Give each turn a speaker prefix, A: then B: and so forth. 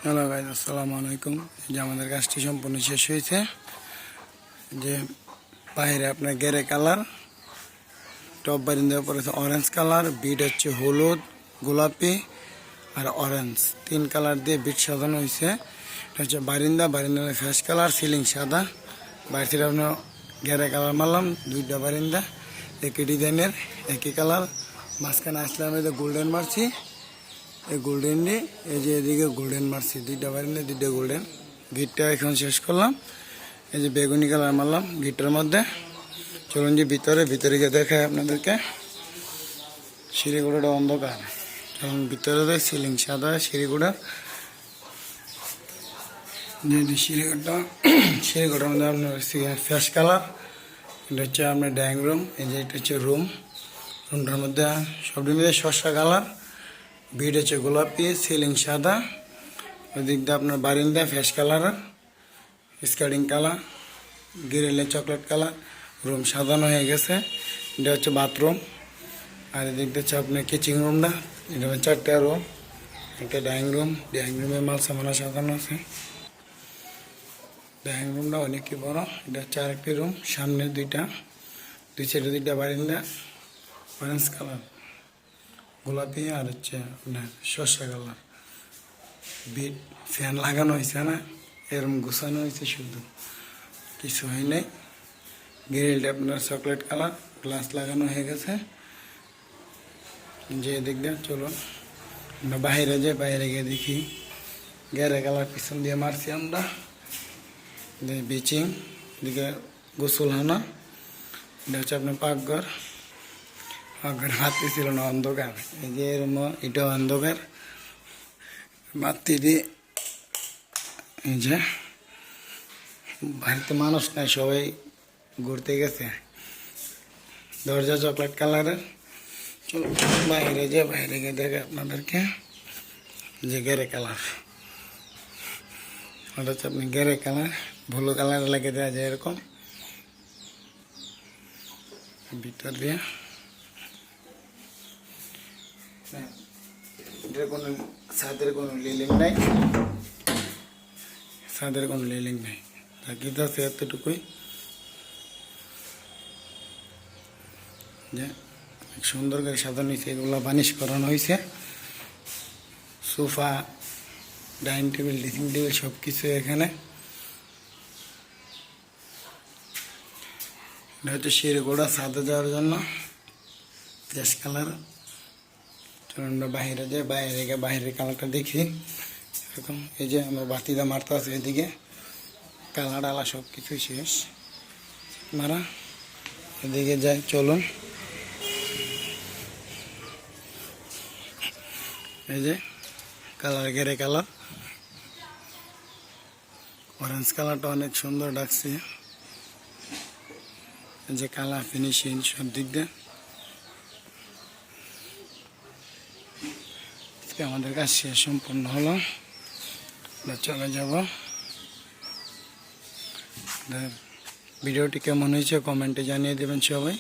A: Hello guys, আসসালামু আলাইকুম। যে আমাদের কাজটি সম্পূর্ণ শেষ হয়েছে। যে বাইরে আপনার গেরে কালার, টপ বারিন্দার উপরে অরেঞ্জ কালার, বিট হচ্ছে হলুদ, গোলাপি আর অরেঞ্জ, 3 কালার দিয়ে বিট সাজানো হয়েছে। এটা হচ্ছে বারিন্দার ফ্রেশ কালার, সিলিং সাদা। বাইরে থেকে আপনার গেরে কালার মারলাম 2টা বারিন্দা, একই ডিজাইনের একই কালার। মাঝখানে আসলে আমি গোল্ডেন মারছি, এই গোল্ডেন দিয়ে এই যে এদিকে গোল্ডেন মারছি, 2টা বারিন্দা 2টা গোল্ডেন। গিটটা এখন শেষ করলাম। এই যে বেগুনি কালার মারলাম গিটার মধ্যে। চলুন যে ভিতরে গিয়ে দেখায় আপনাদেরকে। সিঁড়িগুড়াটা অন্ধকার, চলুন ভিতরে। সিলিং সাদা, সিঁড়িগুড়া যে সিঁড়িগুড়ার মধ্যে আপনার ফ্রেশ কালার। এটা হচ্ছে আপনার ড্রয়িং রুম। এই যে এটা হচ্ছে রুমটার মধ্যে সবটির মধ্যে শসা কালার, বিট হচ্ছে গোলাপি, সিলিং সাদা। ওদিক দিয়ে আপনার বারিন্দা ফ্রেশ কালার, স্কার্টিং কালার, গ্রিলে চকলেট কালার। রুম সাজানো হয়ে গেছে। এটা হচ্ছে বাথরুম। আর এদিক দিয়ে হচ্ছে আপনার কিচেন রুমটা। এটা হচ্ছে 4টা রুম, একটা ড্রয়িং রুমে মাল সামানা সাজানো আছে। ড্রয়িং রুমটা অনেকই বড়। এটা হচ্ছে আরেকটি রুম, সামনে দুই সাইডে 2টা বারিন্দা, অরেঞ্জ কালার, গোলাপি আর হচ্ছে আপনার শসা কালার। বিট ফ্যান লাগানো হয়েছে না, এরম গুছানো হয়েছে, শুধু কিছু হয় নাই। গ্রিলটা আপনার চকলেট কালার, গ্লাস লাগানো হয়ে গেছে। যে দিক দিয়ে চলুন আমরা বাইরে গিয়ে দেখি। গেরে কালার পিছন দিয়ে মারছি আমরা, বিচিং এদিকে গোসলখানা। এটা হচ্ছে আপনার পাকঘর হাতি ছিল না, অন্ধকার। এই যে এরম এটা অন্ধকার মাতৃ দিয়ে। এই যে বাড়িতে মানুষ নাই, সবাই ঘুরতে গেছে। দরজা চকলেট কালারের। চলো বাইরে গিয়ে দেখে আপনাদেরকে যে গেরে কালার। ওটা হচ্ছে আপনি গেরে কালার, ব্লু কালার লাগে দেওয়া যায় এরকম ভিতর দিয়ে। এটার কোনো ছাদের কোনো লিলিং নাই, বাকি তো আছে এতটুকুই। যে সুন্দর করে সাজানো হয়েছে, এগুলো বানিশ করানো হয়েছে। Sofa, dining table, dressing table সব কিছু এখানে। এটা হচ্ছে সিঁড়িগুড়া ছাদে যাওয়ার জন্য, ফ্রেশ কালার। চলুন আমরা বাইরের কালারটা দেখি। এরকম এই যে আমরা বাতিটা মারতে আছে, এদিকে কালার আলা সব কিছুই শেষ মারা। এদিকে যাই, চলুন। এই যে কালার, গেরে কালার, অরেঞ্জ কালারটা অনেক সুন্দর ডাকছে। এই যে কালার ফিনিশিং সব দিক দিয়ে আমাদের কাজ শেষ সম্পূর্ণ হলো। চলে যাব। ভিডিওটি কেমন হয়েছে কমেন্টে জানিয়ে দেবেন সবাই।